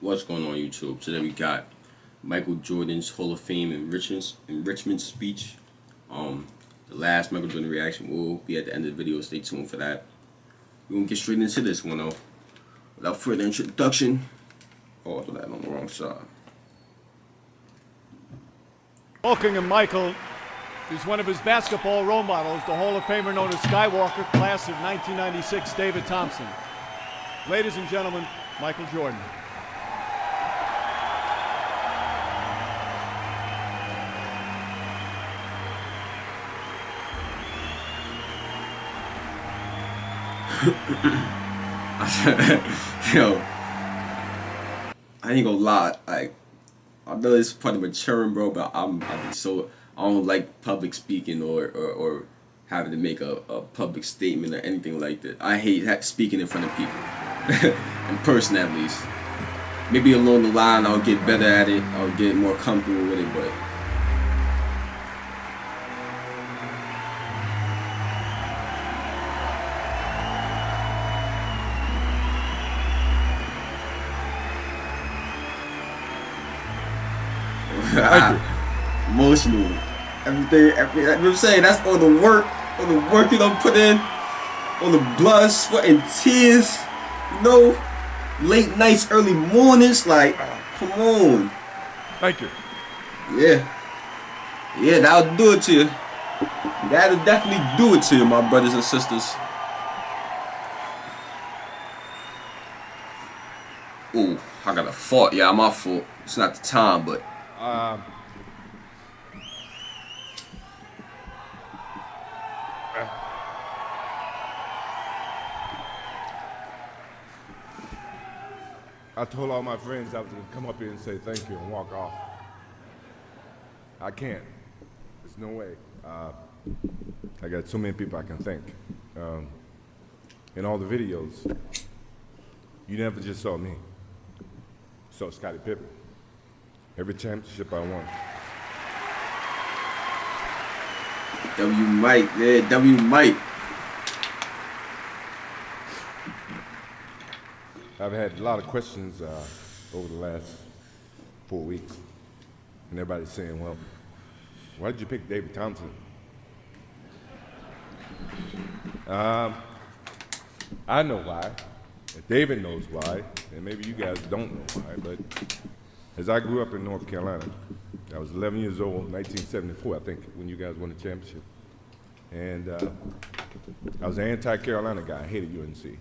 What's going on YouTube? Today we got Michael Jordan's Hall of Fame enrichment speech. The last Michael Jordan reaction will be at the end of the video. Stay tuned for that. We're gonna get straight into this one though. Without further introduction. Oh, I thought that on the wrong side. Walking and Michael is one of his basketball role models, the Hall of Famer known as Skywalker, class of 1996, David Thompson. Ladies and gentlemen, Michael Jordan. Yo, I ain't gonna lie. Like, I know it's part of maturing, bro, but I don't like public speaking or having to make a public statement or anything like that. I hate speaking in front of people, in person at least. Maybe along the line I'll get better at it. I'll get more comfortable with it, but. Emotional. Everything, I'm saying that's all the work you don't put in, all the blood, sweat, and tears, late nights, early mornings, like, come on. Thank you. Yeah, that'll do it to you. That'll definitely do it to you, my brothers and sisters. Ooh, I got a fault. Yeah, my fault. It's not the time, but. I told all my friends I was going to come up here and say thank you and walk off. I can't. There's no way. I got so many people I can thank. In all the videos, you never just saw me. You saw Scottie Pippen. Every championship I won. W Mike, yeah, W Mike. I've had a lot of questions over the last 4 weeks. And everybody's saying, well, why did you pick David Thompson? I know why. And David knows why. And maybe you guys don't know why. But as I grew up in North Carolina, I was 11 years old, 1974, I think, when you guys won the championship. And I was an anti-Carolina guy. I hated UNC.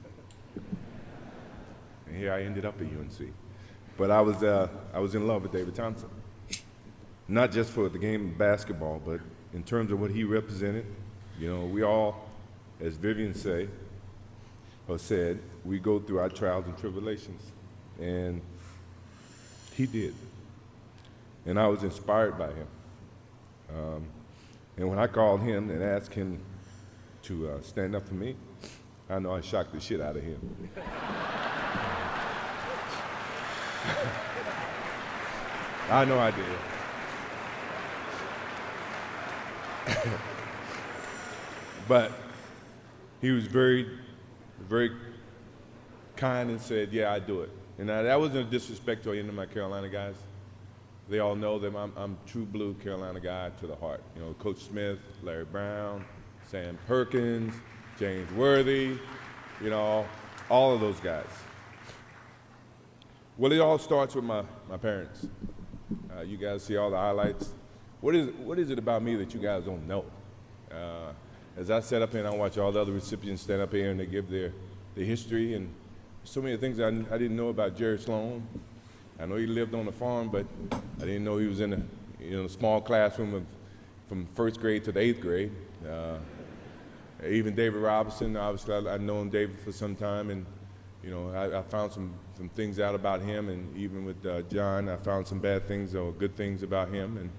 And here I ended up at UNC. But I was in love with David Thompson. Not just for the game of basketball, but in terms of what he represented. You know, we all, as Vivian said, we go through our trials and tribulations. And he did. And I was inspired by him. And when I called him and asked him to stand up for me, I know I shocked the shit out of him. I know I did. But he was very, very kind and said, yeah, I do it. And that wasn't a disrespect to any of my Carolina guys. They all know that I'm true blue Carolina guy to the heart. You know, Coach Smith, Larry Brown, Sam Perkins, James Worthy, you know, all of those guys. Well, it all starts with my parents. You guys see all the highlights. What is it about me that you guys don't know? As I sat up here and I watch all the other recipients stand up here and they give their history and so many things I didn't know about Jerry Sloan. I know he lived on a farm, but I didn't know he was in a small classroom from first grade to the 8th grade. Even David Robinson, obviously I've known David for some time, and you know I found some things out about him, and even with John, I found some bad things or good things about him, and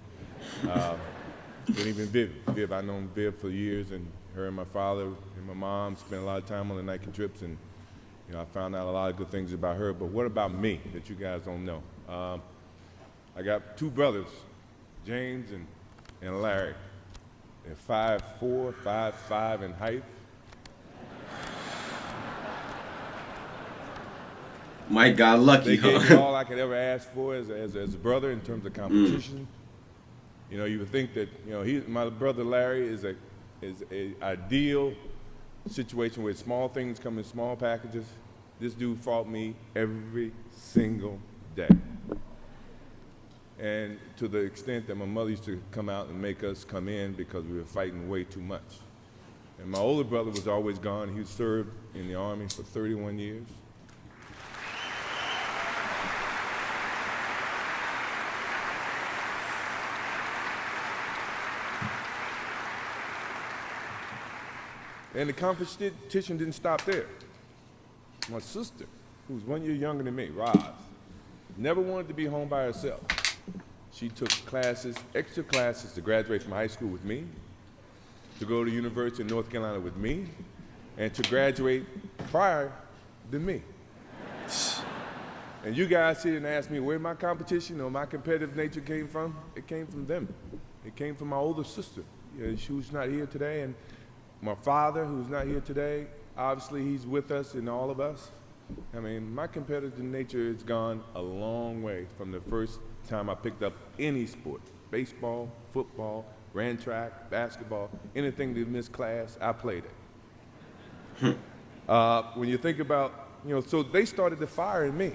even Viv, I've known Viv for years, and her and my father and my mom spent a lot of time on the Nike trips, and you know, I found out a lot of good things about her, but what about me that you guys don't know? I got two brothers, James and Larry. They're 5'4", 5'5" in height. Mike got lucky, They gave me huh? all I could ever ask for as a brother in terms of competition. You know, you would think that, you know, my brother Larry is a ideal situation where small things come in small packages. This dude fought me every single day. And to the extent that my mother used to come out and make us come in because we were fighting way too much. And my older brother was always gone. He served in the Army for 31 years. And the competition didn't stop there. My sister, who's 1 year younger than me, Roz, never wanted to be home by herself. She took classes, extra classes, to graduate from high school with me, to go to University of North Carolina with me, and to graduate prior than me. And you guys sit and ask me where my competition or my competitive nature came from. It came from them. It came from my older sister. Who's not here today, and my father, who's not here today. Obviously, he's with us and all of us. I mean, my competitive nature has gone a long way from the first time I picked up any sport. Baseball, football, ran track, basketball, anything that missed class, I played it. When you think about, you know, so they started the fire in me.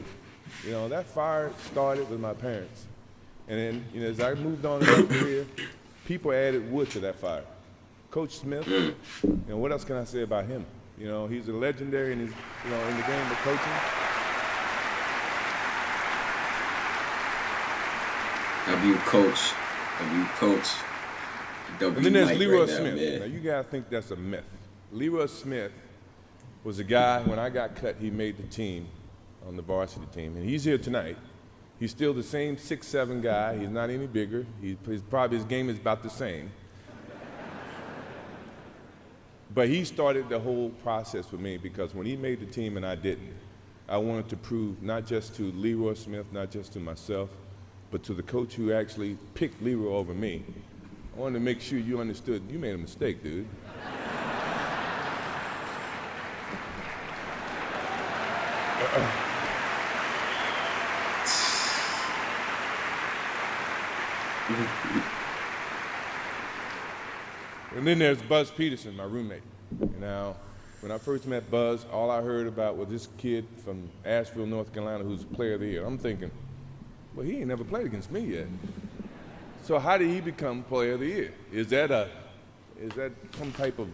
You know, that fire started with my parents. And then, you know, as I moved on in my career, people added wood to that fire. Coach Smith, you know, what else can I say about him? You know, he's a legendary in his, you know, in the game of coaching. W coach, W coach, W And then there's Mike Leroy right now, Smith. man. Now, you gotta think that's a myth. Leroy Smith was a guy, when I got cut, he made the team on the varsity team. And he's here tonight. He's still the same 6'7" guy. He's not any bigger. Probably his game is about the same. But he started the whole process with me because when he made the team and I didn't, I wanted to prove not just to Leroy Smith, not just to myself, but to the coach who actually picked Leroy over me. I wanted to make sure you understood you made a mistake, dude. And then there's Buzz Peterson, my roommate. Now, when I first met Buzz, all I heard about was this kid from Asheville, North Carolina, who's player of the year. I'm thinking, well, he ain't never played against me yet. So how did he become player of the year? Is that some type of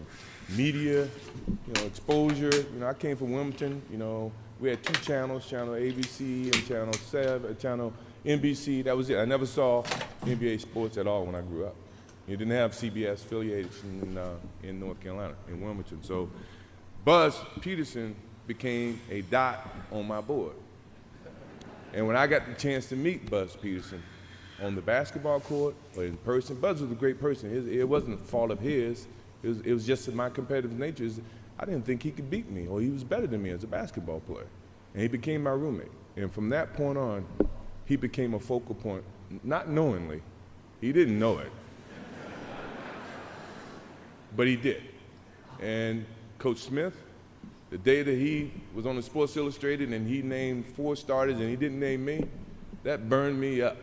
media, you know, exposure? You know, I came from Wilmington. You know, we had two channels, channel ABC and channel 7, channel NBC. That was it. I never saw NBA sports at all when I grew up. You didn't have CBS affiliation in North Carolina, in Wilmington. So Buzz Peterson became a dot on my board. And when I got the chance to meet Buzz Peterson on the basketball court or in person, Buzz was a great person. It wasn't a fault of his. It was just my competitive nature. I didn't think he could beat me or he was better than me as a basketball player. And he became my roommate. And from that point on, he became a focal point, not knowingly. He didn't know it. But he did. And Coach Smith, the day that he was on the Sports Illustrated and he named 4 starters and he didn't name me, that burned me up.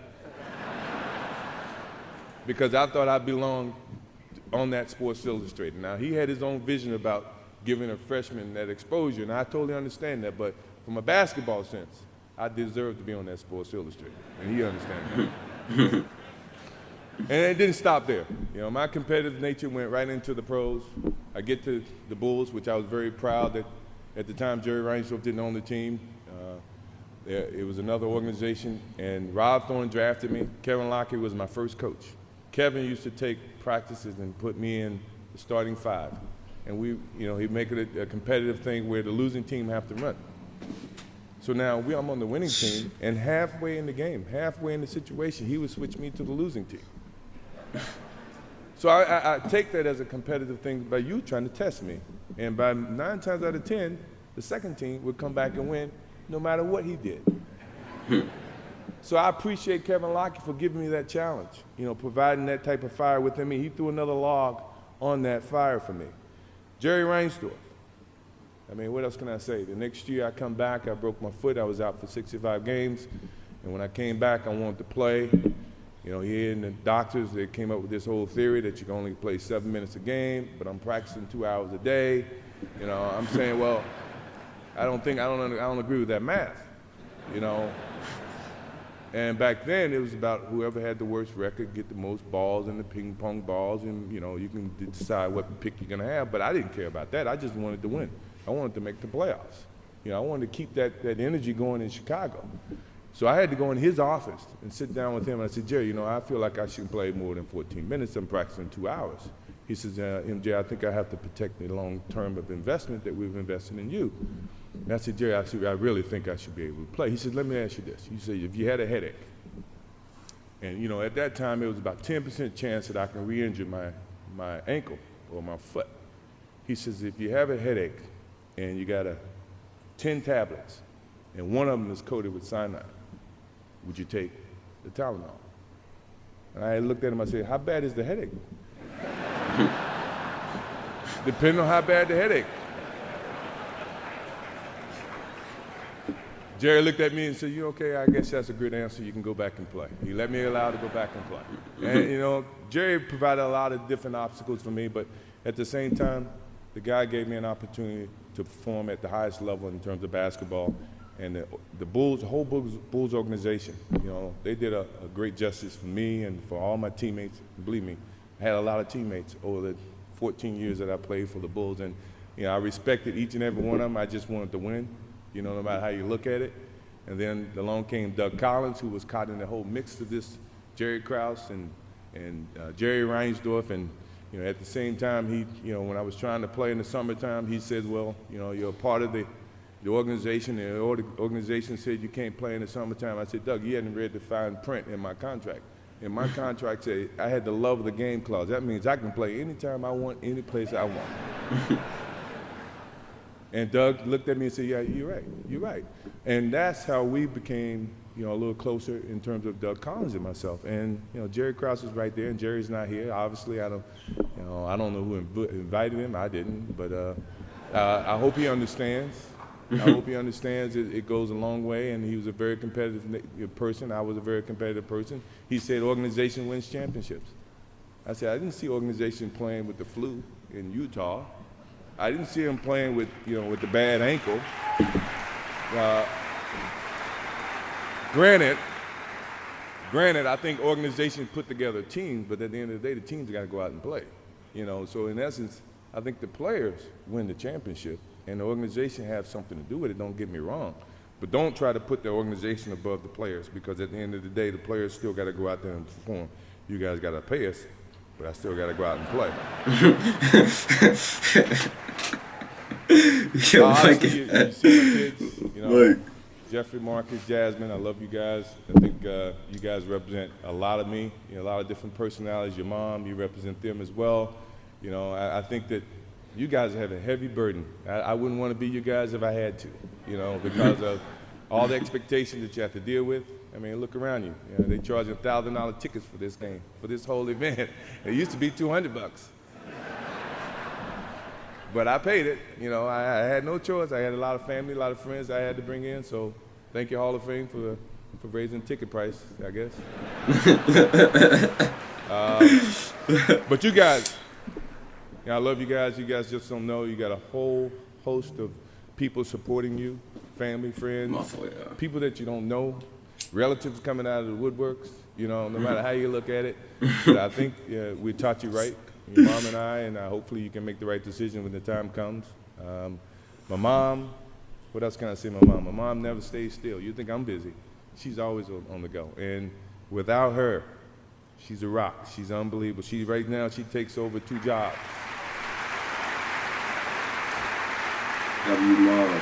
Because I thought I belonged on that Sports Illustrated. Now, he had his own vision about giving a freshman that exposure, and I totally understand that, but from a basketball sense, I deserve to be on that Sports Illustrated, and he understands that. And it didn't stop there. You know, my competitive nature went right into the pros. I get to the Bulls, which I was very proud that at the time Jerry Reinsdorf didn't own the team. It was another organization, and Rob Thorne drafted me. Kevin Lockett was my first coach. Kevin used to take practices and put me in the starting 5. And he'd make it a competitive thing where the losing team have to run. So now I'm on the winning team, and halfway in the game, halfway in the situation, he would switch me to the losing team. So I take that as a competitive thing by you trying to test me. And by 9 times out of 10, the second team would come back and win no matter what he did. So I appreciate Kevin Lockett for giving me that challenge, you know, providing that type of fire within me. He threw another log on that fire for me. Jerry Reinsdorf, I mean, what else can I say? The next year I come back, I broke my foot. I was out for 65 games. And when I came back, I wanted to play. You know, here in the doctors, they came up with this whole theory that you can only play 7 minutes a game, but I'm practicing 2 hours a day. You know, I'm saying, well, I don't agree with that math, you know. And back then, it was about whoever had the worst record get the most balls and the ping pong balls, and you know, you can decide what pick you're gonna have. But I didn't care about that. I just wanted to win. I wanted to make the playoffs. You know, I wanted to keep that energy going in Chicago. So I had to go in his office and sit down with him. And I said, Jerry, you know, I feel like I shouldn't play more than 14 minutes. I'm practicing 2 hours. He says, MJ, I think I have to protect the long term of investment that we've invested in you. And I said, Jerry, I really think I should be able to play. He said, let me ask you this. He said, if you had a headache, and you know, at that time it was about 10% chance that I can re-injure my ankle or my foot. He says, if you have a headache and you got 10 tablets and one of them is coated with cyanide, would you take the Tylenol? And I looked at him, I said, how bad is the headache? Depending on how bad the headache. Jerry looked at me and said, you okay? I guess that's a good answer. You can go back and play. He let me allow to go back and play. And, you know, Jerry provided a lot of different obstacles for me, but at the same time, the guy gave me an opportunity to perform at the highest level in terms of basketball. And the Bulls, the whole Bulls organization, you know, they did a great justice for me and for all my teammates. Believe me, I had a lot of teammates over the 14 years that I played for the Bulls. And, you know, I respected each and every one of them. I just wanted to win, you know, no matter how you look at it. And then along came Doug Collins, who was caught in the whole mix of this, Jerry Krause and Jerry Reinsdorf. And, you know, at the same time, he, you know, when I was trying to play in the summertime, he said, well, you know, you're a part of the organization, and the organization said you can't play in the summertime. I said, Doug, you hadn't read the fine print in my contract. And my contract said I had the love of the game clause. That means I can play anytime I want, any place I want. And Doug looked at me and said, yeah, you're right. And that's how we became, you know, a little closer in terms of Doug Collins and myself. And, you know, Jerry Krause is right there, and Jerry's not here. Obviously, I don't know who invited him. I didn't, but I hope he understands. I hope he understands it goes a long way, and he was a very competitive person. I was a very competitive person. He said organization wins championships. I said, I didn't see organization playing with the flu in Utah. I didn't see him playing with, you know, with the bad ankle. Granted, I think organizations put together teams, but at the end of the day, the teams got to go out and play. You know, so in essence, I think the players win the championship, and the organization has something to do with it, don't get me wrong. But don't try to put the organization above the players, because at the end of the day, the players still got to go out there and perform. You guys got to pay us, but I still got to go out and play. Yo, honestly, you see my kids, you know, Jeffrey, Marcus, Jasmine, I love you guys. I think you guys represent a lot of me, you know, a lot of different personalities. Your mom, you represent them as well. You know, I think that you guys have a heavy burden. I wouldn't want to be you guys if I had to, you know, because of all the expectations that you have to deal with. I mean, look around you. You know, they charge $1,000 tickets for this game, for this whole event. It used to be $200. But I paid it. You know, I had no choice. I had a lot of family, a lot of friends I had to bring in. So thank you, Hall of Fame, for raising the ticket price, I guess. But you guys, you know, I love you guys. You guys just don't know. You got a whole host of people supporting you, family, friends, people that you don't know, relatives coming out of the woodworks, you know, no matter how you look at it. But I think we taught you right, your mom and I, and hopefully you can make the right decision when the time comes. My mom, what else can I say? My mom never stays still. You think I'm busy. She's always on the go. And without her, she's a rock. She's unbelievable. Right now, she takes over 2 jobs. Love you, Mom.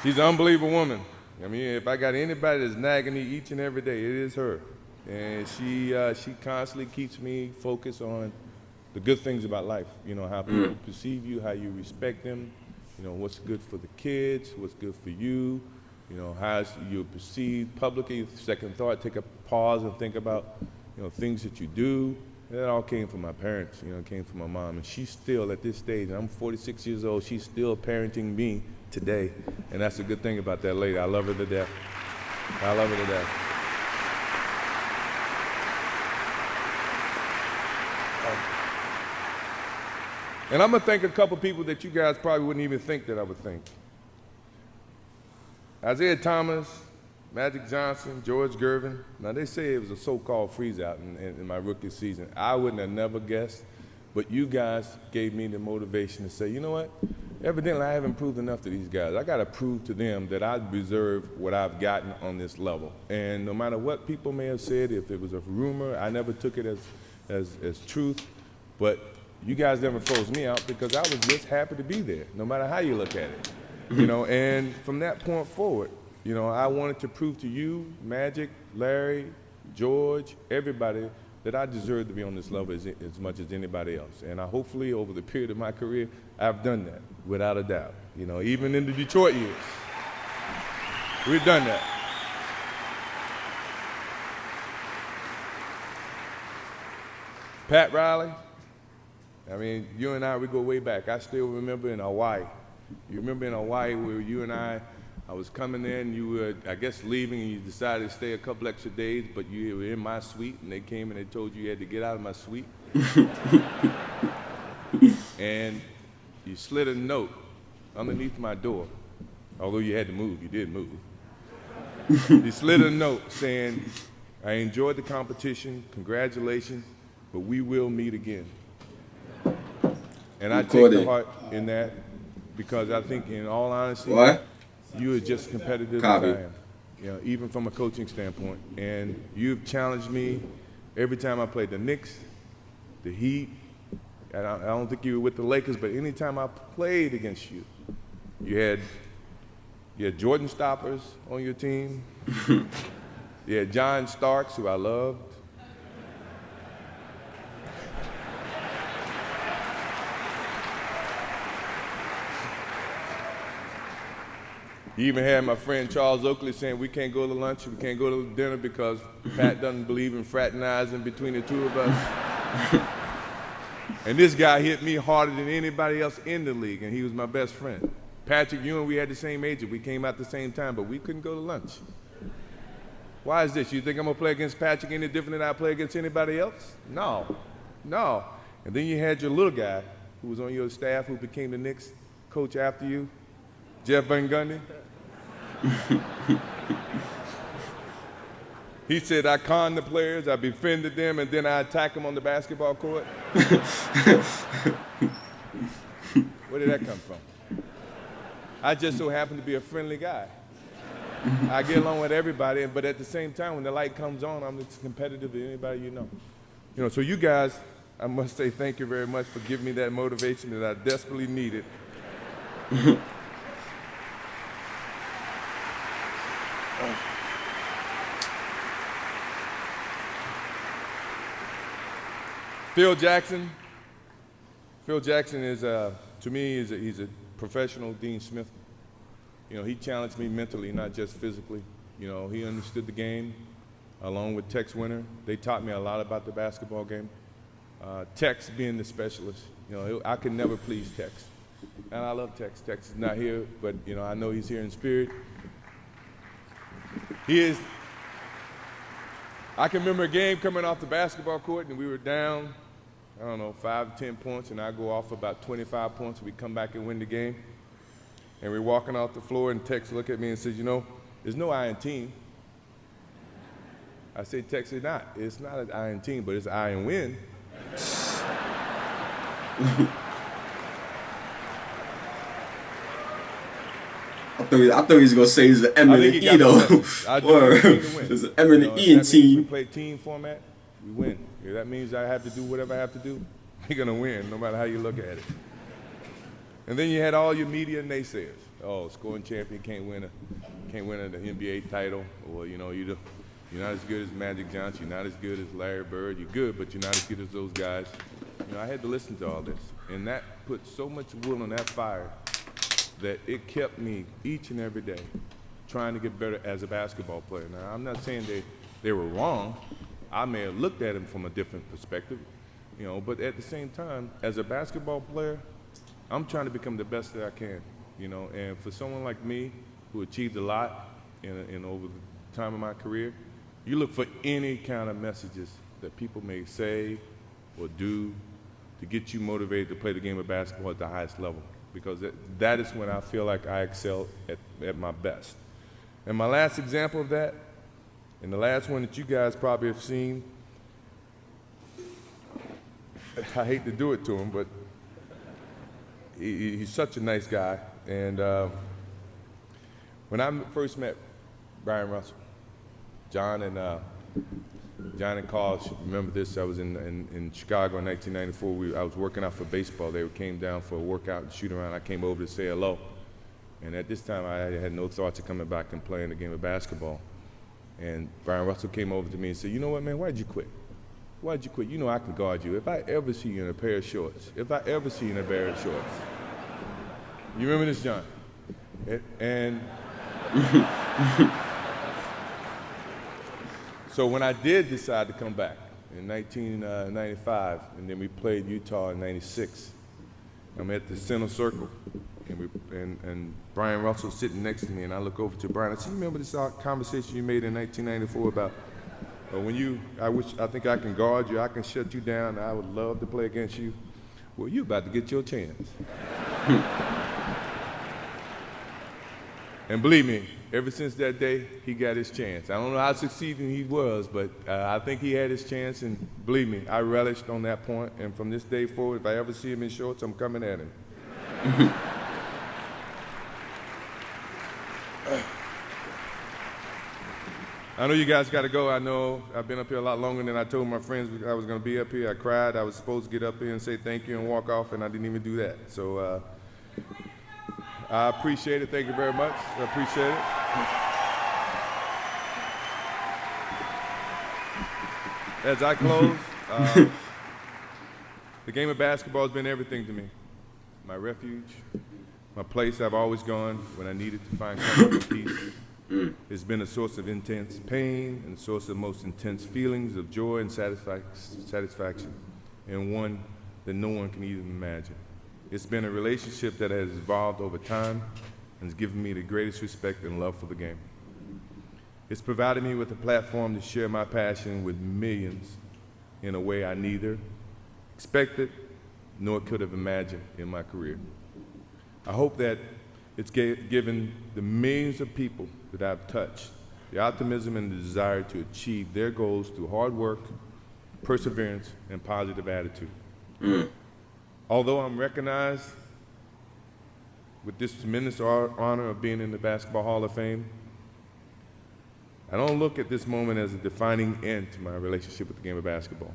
She's an unbelievable woman. I mean, if I got anybody that's nagging me each and every day, it is her. And she constantly keeps me focused on the good things about life. You know, how people perceive you, how you respect them, you know, what's good for the kids, what's good for you, you know, how you're perceived publicly. Second thought, take a pause and think about, you know, things that you do. That all came from my parents, you know, it came from my mom. And she's still, at this stage, and I'm 46 years old, she's still parenting me today. And that's a good thing about that lady. I love her to death. I love her to death. And I'm going to thank a couple people that you guys probably wouldn't even think that I would thank. Isaiah Thomas, Magic Johnson, George Gervin. Now, they say it was a so-called freeze-out in my rookie season. I wouldn't have never guessed, but you guys gave me the motivation to say, you know what? Evidently, I haven't proved enough to these guys. I got to prove to them that I deserve what I've gotten on this level. And no matter what people may have said, if it was a rumor, I never took it as truth. But you guys never froze me out because I was just happy to be there, no matter how you look at it. You know, and from that point forward, you know, I wanted to prove to you, Magic, Larry, George, everybody, that I deserve to be on this level as much as anybody else. And I hopefully, over the period of my career, I've done that, without a doubt. You know, even in the Detroit years, we've done that. Pat Riley, I mean, you and I, we go way back. I still remember in Hawaii. You remember in Hawaii where you and I was coming in, you were, I guess, leaving, and you decided to stay a couple extra days, but you were in my suite, and they came and they told you you had to get out of my suite. And you slid a note underneath my door, although you had to move, you did move. You slid a note saying, I enjoyed the competition, congratulations, but we will meet again. And I take the heart in that because I think, in all honesty, you are just competitive as I am, you know, even from a coaching standpoint. And you've challenged me every time I played the Knicks, the Heat. And I don't think you were with the Lakers, but anytime I played against you, you had Jordan Stoppers on your team. You had John Starks, who I loved. You even had my friend Charles Oakley saying we can't go to lunch, we can't go to dinner because Pat doesn't believe in fraternizing between the two of us. And this guy hit me harder than anybody else in the league, and he was my best friend. Patrick Ewing, we had the same age, we came out the same time, but we couldn't go to lunch. Why is this? You think I'm gonna play against Patrick any different than I play against anybody else? No, no. And then you had your little guy who was on your staff who became the Knicks coach after you, Jeff Van Gundy. He said, I conned the players, I befriended them, and then I attack them on the basketball court. Where did that come from? I just so happen to be a friendly guy. I get along with everybody, but at the same time, when the light comes on, I'm as competitive as anybody you know. You know, so you guys, I must say thank you very much for giving me that motivation that I desperately needed. Phil Jackson is, to me, he's a professional Dean Smith. You know, he challenged me mentally, not just physically. You know, he understood the game, along with Tex Winter. They taught me a lot about the basketball game. Tex being the specialist, you know, I could never please Tex. And I love Tex. Tex is not here, but, you know, I know he's here in spirit. He is. I can remember a game coming off the basketball court, and we were down, I don't know, 5 to 10 points, and I go off about 25 points, and we come back and win the game. And we're walking off the floor, and Tex looked at me and says, you know, there's no iron team. I said, Tex, it's not. It's not an iron team, but it's an iron win. I thought he was gonna say it's an eminent E though. It's an eminent E in team. We play team format, we win. Yeah, that means I have to do whatever I have to do. We're gonna win, no matter how you look at it. And then you had all your media naysayers. Oh, scoring champion can't win an NBA title, or you know you're not as good as Magic Johnson, you're not as good as Larry Bird. You're good, but you're not as good as those guys. You know, I had to listen to all this, and that put so much wood on that fire that it kept me each and every day trying to get better as a basketball player. Now, I'm not saying they were wrong. I may have looked at them from a different perspective, you know. But at the same time, as a basketball player, I'm trying to become the best that I can, you know. And for someone like me, who achieved a lot in over the time of my career, you look for any kind of messages that people may say or do to get you motivated to play the game of basketball at the highest level, because that is when I feel like I excel at my best. And my last example of that, and the last one that you guys probably have seen, I hate to do it to him, but he's such a nice guy. And when I first met Brian Russell, John and Carl should remember this. I was in Chicago in 1994. I was working out for baseball. They came down for a workout and shoot around. I came over to say hello. And at this time, I had no thoughts of coming back and playing the game of basketball. And Brian Russell came over to me and said, "You know what, man, why'd you quit? Why'd you quit? You know I can guard you. If I ever see you in a pair of shorts, if I ever see you in a pair of shorts." You remember this, John? And so when I did decide to come back in 1995, and then we played Utah in '96, I'm at the center circle, and Brian Russell's sitting next to me, and I look over to Brian. I said, "You remember this conversation you made in 1994 about I think I can guard you, I can shut you down, I would love to play against you? Well, you about to get your chance." And believe me, ever since that day, he got his chance. I don't know how succeeding he was, but I think he had his chance, and believe me, I relished on that point. And from this day forward, if I ever see him in shorts, I'm coming at him. I know you guys got to go. I know I've been up here a lot longer than I told my friends I was going to be up here. I cried. I was supposed to get up here and say thank you and walk off, and I didn't even do that. So I appreciate it. Thank you very much. I appreciate it. As I close, the game of basketball has been everything to me. My refuge, my place I've always gone when I needed to find comfort and peace. It's been a source of intense pain and a source of most intense feelings of joy and satisfaction, and one that no one can even imagine. It's been a relationship that has evolved over time and has given me the greatest respect and love for the game. It's provided me with a platform to share my passion with millions in a way I neither expected nor could have imagined in my career. I hope that it's given the millions of people that I've touched the optimism and the desire to achieve their goals through hard work, perseverance, and positive attitude. Although I'm recognized with this tremendous honor of being in the Basketball Hall of Fame, I don't look at this moment as a defining end to my relationship with the game of basketball.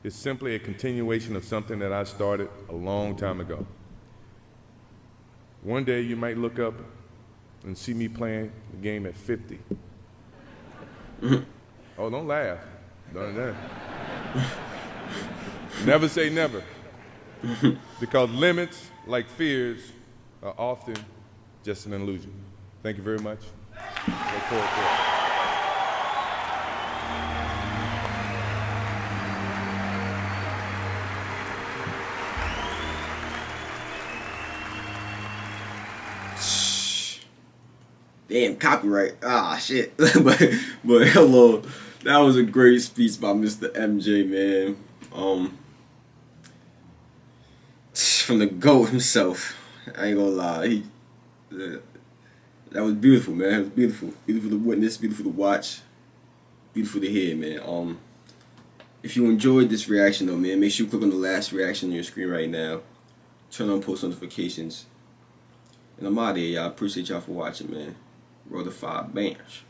It's simply a continuation of something that I started a long time ago. One day you might look up and see me playing the game at 50. Oh, don't laugh. Don't. Never say never. Because limits, like fears, are often just an illusion. Thank you very much. Look forward to it. Damn, copyright. Ah, shit. but hello. That was a great speech by Mr. MJ, man. From the GOAT himself. I ain't gonna lie. That was beautiful, man. It was beautiful. Beautiful to witness, beautiful to watch, beautiful to hear, man. If you enjoyed this reaction though, man, make sure you click on the last reaction on your screen right now. Turn on post notifications. And I'm out of here, y'all. Appreciate y'all for watching, man. Roll the 5 banners.